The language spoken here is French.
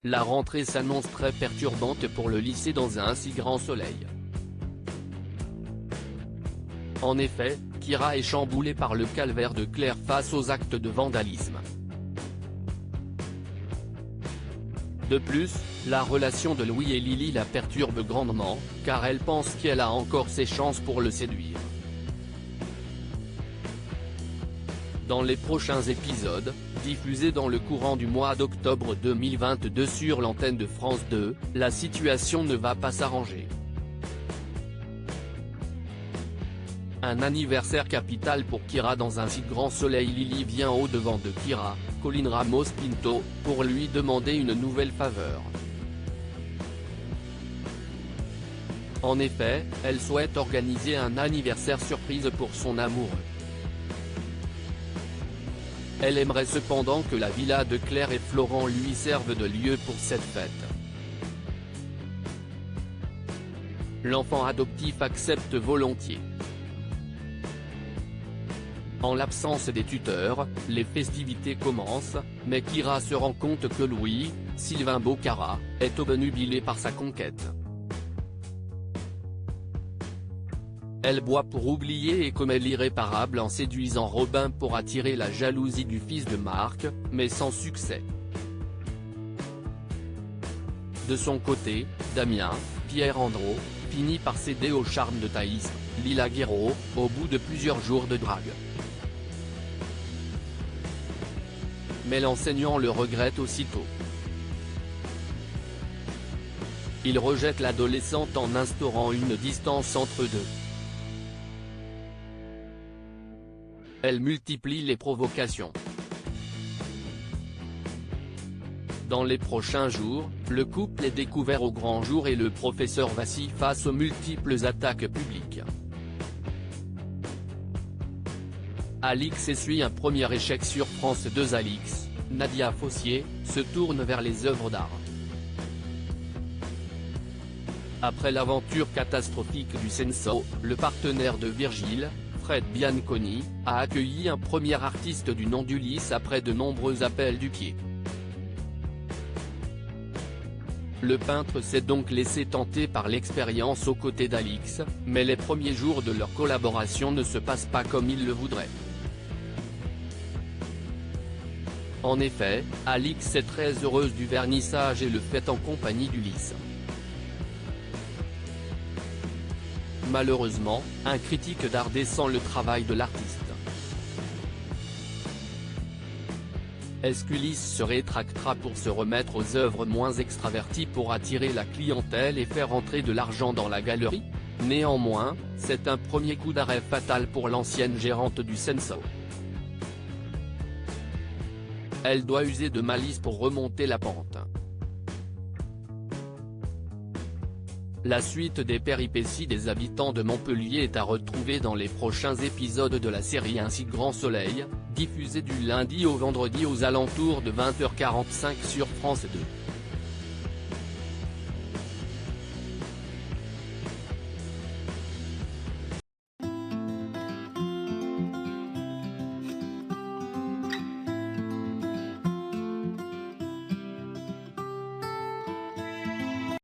La rentrée s'annonce très perturbante pour le lycée dans un si grand soleil. En effet, Kira est chamboulée par le calvaire de Claire face aux actes de vandalisme. De plus, la relation de Louis et Lily la perturbe grandement, car elle pense qu'elle a encore ses chances pour le séduire. Dans les prochains épisodes, diffusés dans le courant du mois d'octobre 2022 sur l'antenne de France 2, la situation ne va pas s'arranger. Un anniversaire capital pour Kira dans un si grand soleil. Lily vient au-devant de Kira, Colin Ramos Pinto, pour lui demander une nouvelle faveur. En effet, elle souhaite organiser un anniversaire surprise pour son amoureux. Elle aimerait cependant que la villa de Claire et Florent lui serve de lieu pour cette fête. L'enfant adoptif accepte volontiers. En l'absence des tuteurs, les festivités commencent, mais Kira se rend compte que Louis, Sylvain Bocara, est obnubilé par sa conquête. Elle boit pour oublier et commet l'irréparable en séduisant Robin pour attirer la jalousie du fils de Marc, mais sans succès. De son côté, Damien, Pierre Andro, finit par céder au charme de Thaïs, Lila Guerreau, au bout de plusieurs jours de drague. Mais l'enseignant le regrette aussitôt. Il rejette l'adolescente en instaurant une distance entre deux. Elle multiplie les provocations. Dans les prochains jours, le couple est découvert au grand jour et le professeur vacille face aux multiples attaques publiques. Alix essuie un premier échec sur France 2. Alix, Nadia Fossier, se tourne vers les œuvres d'art. Après l'aventure catastrophique du Senso, le partenaire de Virgile, Fred Bianconi, a accueilli un premier artiste du nom d'Ulysse après de nombreux appels du pied. Le peintre s'est donc laissé tenter par l'expérience aux côtés d'Alix, mais les premiers jours de leur collaboration ne se passent pas comme il le voudrait. En effet, Alix est très heureuse du vernissage et le fait en compagnie d'Ulysse. Malheureusement, un critique d'art descend le travail de l'artiste. Est-ce qu'Ulysse se rétractera pour se remettre aux œuvres moins extraverties pour attirer la clientèle et faire entrer de l'argent dans la galerie? Néanmoins, c'est un premier coup d'arrêt fatal pour l'ancienne gérante du Senso. Elle doit user de malice pour remonter la pente. La suite des péripéties des habitants de Montpellier est à retrouver dans les prochains épisodes de la série Un si grand soleil, diffusée du lundi au vendredi aux alentours de 20h45 sur France 2.